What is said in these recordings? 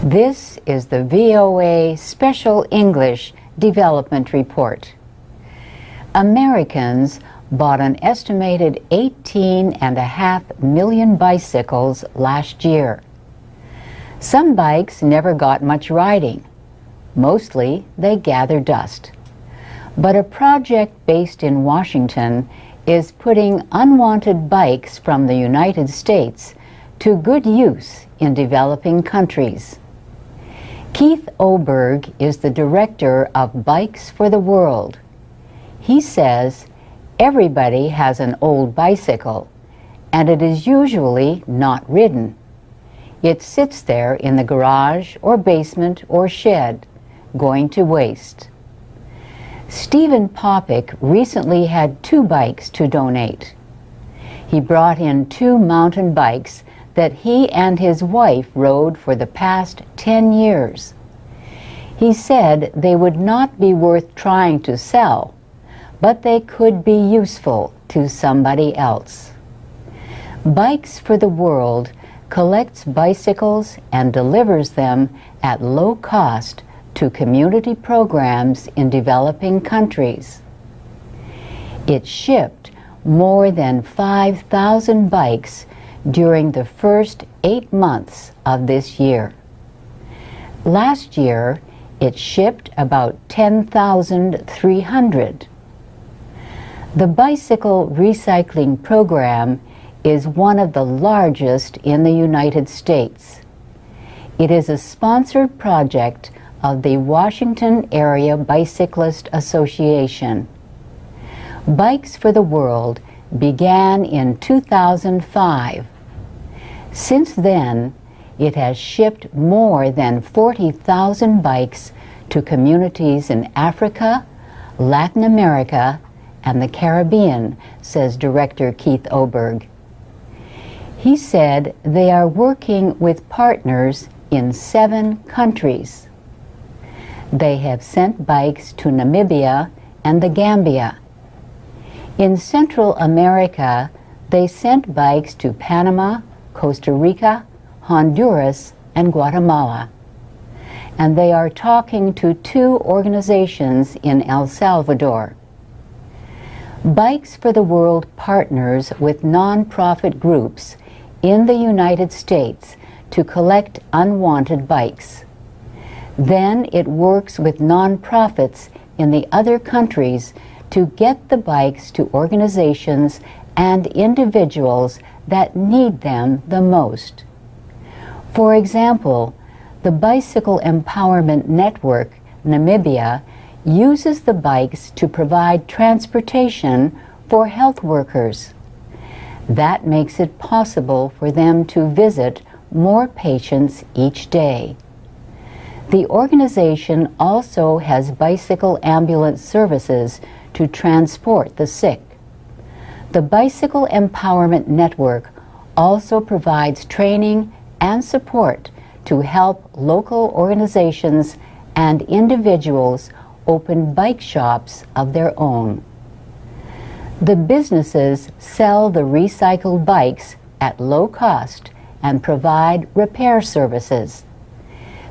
This is the VOA Special English Development Report. Americans bought an estimated 18.5 million bicycles last year. Some bikes never got much riding. Mostly they gather dust. But a project based in Washington is putting unwanted bikes from the United States to good use in developing countries. Keith Oberg is the director of Bikes for the World. He says everybody has an old bicycle, and it is usually not ridden. It sits there in the garage or basement or shed, going to waste. Stephen Popick recently had 2 bikes to donate. He brought in 2 mountain bikes that he and his wife rode for the past 10 years. He said they would not be worth trying to sell, but they could be useful to somebody else. Bikes for the World collects bicycles and delivers them at low cost to community programs in developing countries. It shipped more than 5,000 bikes during the first 8 months of this year. Last year, it shipped about 10,300. The bicycle recycling program is one of the largest in the United States. It is a sponsored project of the Washington Area Bicyclist Association. Bikes for the World began in 2005. Since then, it has shipped more than 40,000 bikes to communities in Africa, Latin America, and the Caribbean, says Director Keith Oberg. He said they are working with partners in 7 countries. They have sent bikes to Namibia and the Gambia. In Central America, they sent bikes to Panama, Costa Rica, Honduras, and Guatemala. And they are talking to 2 organizations in El Salvador. Bikes for the World partners with non-profit groups in the United States to collect unwanted bikes. Then it works with non-profits in the other countries to get the bikes to organizations and individuals that need them the most. For example, the Bicycle Empowerment Network, Namibia, uses the bikes to provide transportation for health workers. That makes it possible for them to visit more patients each day. The organization also has bicycle ambulance services to transport the sick. The Bicycle Empowerment Network also provides training and support to help local organizations and individuals open bike shops of their own. The businesses sell the recycled bikes at low cost and provide repair services.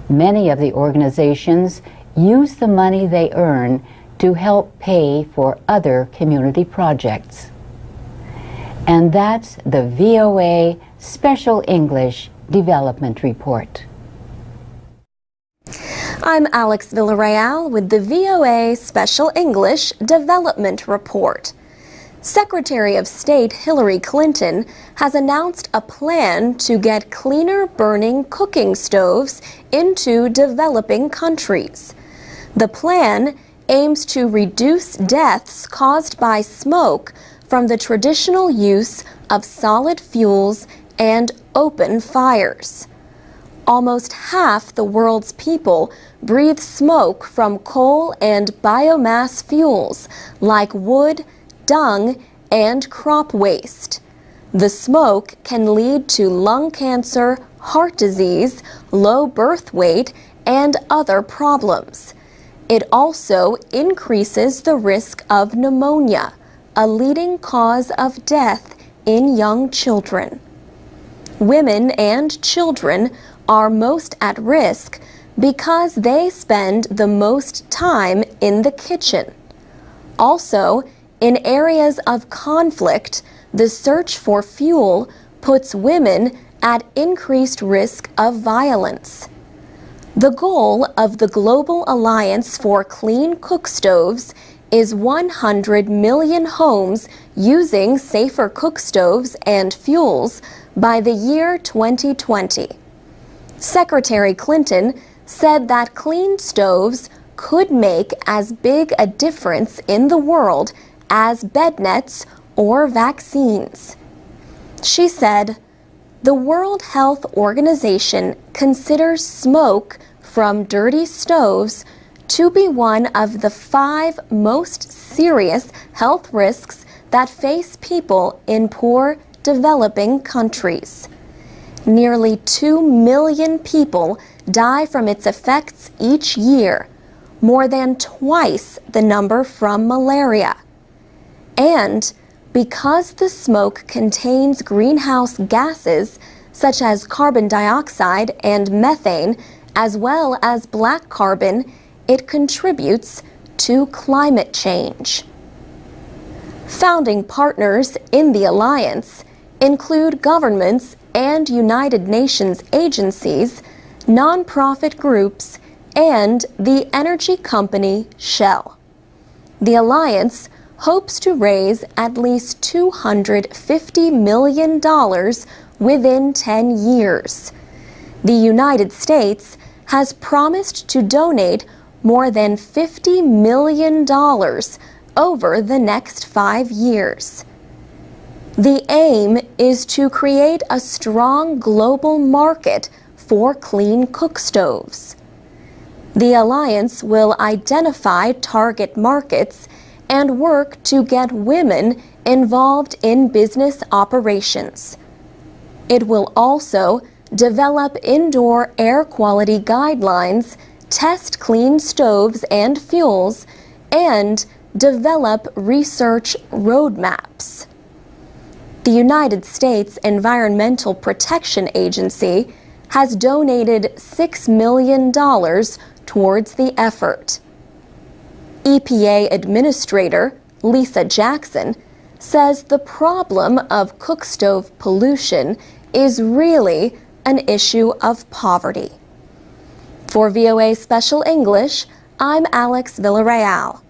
Many of the organizations use the money they earn to help pay for other community projects. And that's the VOA Special English Development Report. I'm Alex Villarreal with the VOA Special English Development Report. Secretary of State Hillary Clinton has announced a plan to get cleaner burning cooking stoves into developing countries. The plan aims to reduce deaths caused by smoke from the traditional use of solid fuels and open fires. Almost half the world's people breathe smoke from coal and biomass fuels like wood, dung, and crop waste. The smoke can lead to lung cancer, heart disease, low birth weight, and other problems. It also increases the risk of pneumonia, a leading cause of death in young children. Women and children are most at risk because they spend the most time in the kitchen. Also, in areas of conflict, the search for fuel puts women at increased risk of violence. The goal of the Global Alliance for Clean Cook Stoves is 100 million homes using safer cook stoves and fuels by the year 2020. Secretary Clinton said that clean stoves could make as big a difference in the world as bed nets or vaccines. She said, "The World Health Organization considers smoke from dirty stoves to be one of the 5 most serious health risks that face people in poor developing countries. Nearly 2 million people die from its effects each year, more than twice the number from malaria. And because the smoke contains greenhouse gases such as carbon dioxide and methane, as well as black carbon, it contributes to climate change." Founding partners in the alliance include governments and United Nations agencies, nonprofit groups, and the energy company Shell. The alliance hopes to raise at least $250 million within 10 years. The United States has promised to donate more than $50 million over the next 5 years. The aim is to create a strong global market for clean cook stoves. The alliance will identify target markets and work to get women involved in business operations. It will also develop indoor air quality guidelines, test clean stoves and fuels, and develop research roadmaps. The United States Environmental Protection Agency has donated $6 million towards the effort. EPA Administrator Lisa Jackson says the problem of cook stove pollution is really an issue of poverty. For VOA Special English, I'm Alex Villarreal.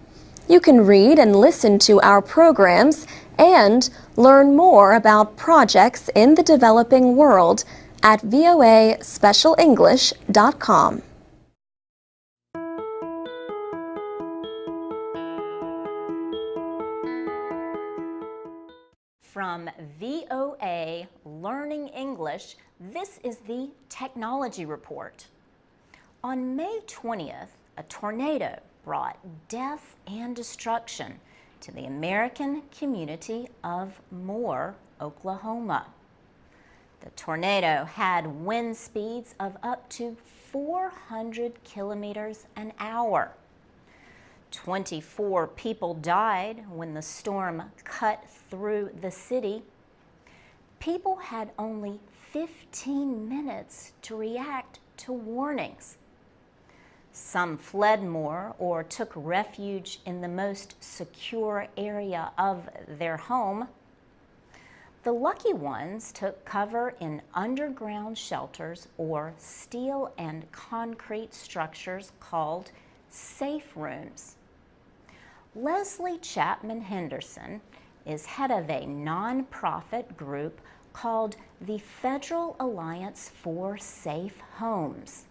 You can read and listen to our programs and learn more about projects in the developing world at voaspecialenglish.com. From VOA Learning English, this is the Technology Report. On May 20th, a tornado brought death and destruction to the American community of Moore, Oklahoma. The tornado had wind speeds of up to 400 kilometers an hour. 24 people died when the storm cut through the city. People had only 15 minutes to react to warnings. Some fled Moore or took refuge in the most secure area of their home. The lucky ones took cover in underground shelters or steel and concrete structures called safe rooms. Leslie Chapman Henderson is head of a nonprofit group called the Federal Alliance for Safe Homes.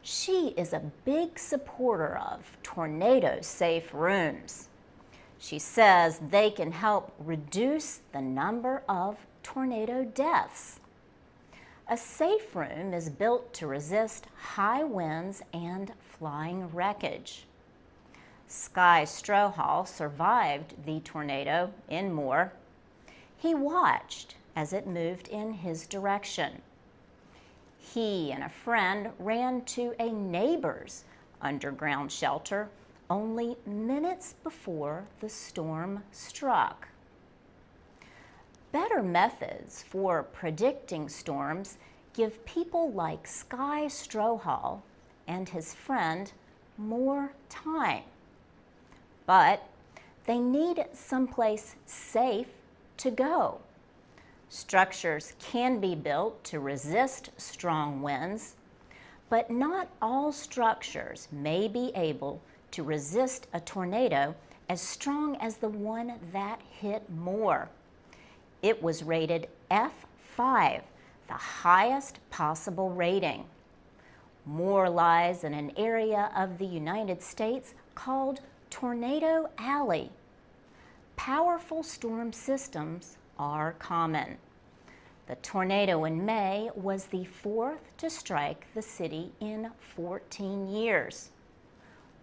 She is a big supporter of tornado-safe rooms. She says they can help reduce the number of tornado deaths. A safe room is built to resist high winds and flying wreckage. Sky Strohall survived the tornado in Moore. He watched as it moved in his direction. He and a friend ran to a neighbor's underground shelter only minutes before the storm struck. Better methods for predicting storms give people like Sky Strohal and his friend more time. But they need someplace safe to go. Structures can be built to resist strong winds, but not all structures may be able to resist a tornado as strong as the one that hit Moore. It was rated F5, the highest possible rating. Moore lies in an area of the United States called Tornado Alley. Powerful storm systems are common. The tornado in May was the fourth to strike the city in 14 years.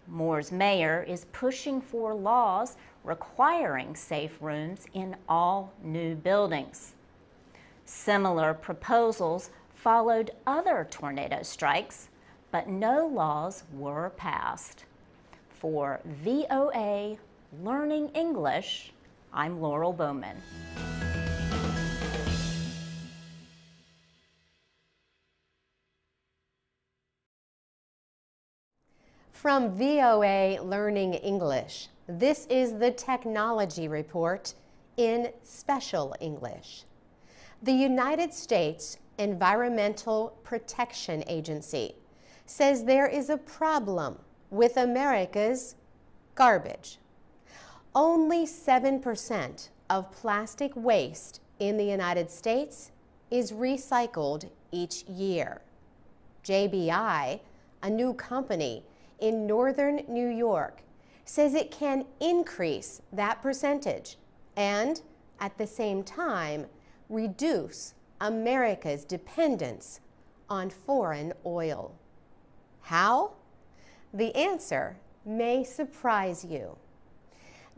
Moore's mayor is pushing for laws requiring safe rooms in all new buildings. Similar proposals followed other tornado strikes, but no laws were passed. For VOA Learning English, I'm Laurel Bowman. From VOA Learning English, this is the Technology Report in Special English. The United States Environmental Protection Agency says there is a problem with America's garbage. Only 7% of plastic waste in the United States is recycled each year. JBI, a new company in northern New York, says it can increase that percentage and, at the same time, reduce America's dependence on foreign oil. How? The answer may surprise you.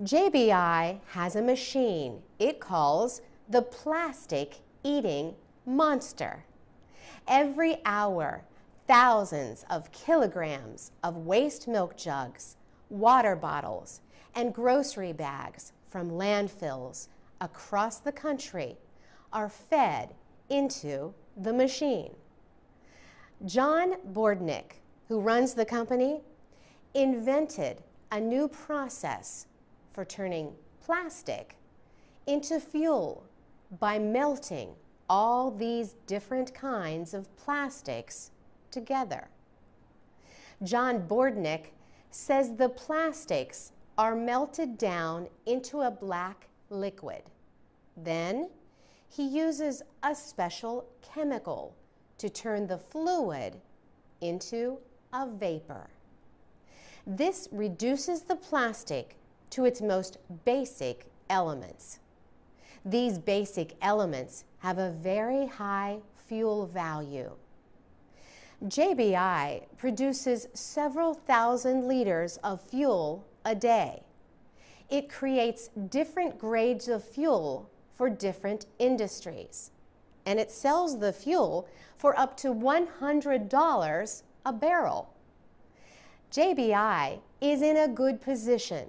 JBI has a machine it calls the Plastic Eating Monster. Every hour, thousands of kilograms of waste milk jugs, water bottles, and grocery bags from landfills across the country are fed into the machine. John Bordnick, who runs the company, invented a new process for turning plastic into fuel by melting all these different kinds of plastics together. John Bordnick says the plastics are melted down into a black liquid. Then he uses a special chemical to turn the fluid into a vapor. This reduces the plastic to its most basic elements. These basic elements have a very high fuel value. JBI produces several thousand liters of fuel a day. It creates different grades of fuel for different industries, and it sells the fuel for up to $100 a barrel. JBI is in a good position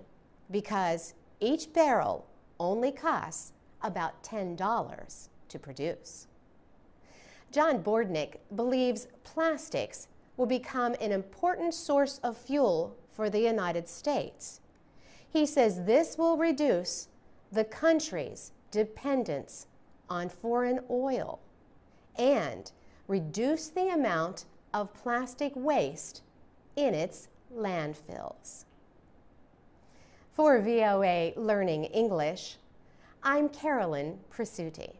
because each barrel only costs about $10 to produce. John Bordnick believes plastics will become an important source of fuel for the United States. He says this will reduce the country's dependence on foreign oil and reduce the amount of plastic waste in its landfills. For VOA Learning English, I'm Carolyn Presutti.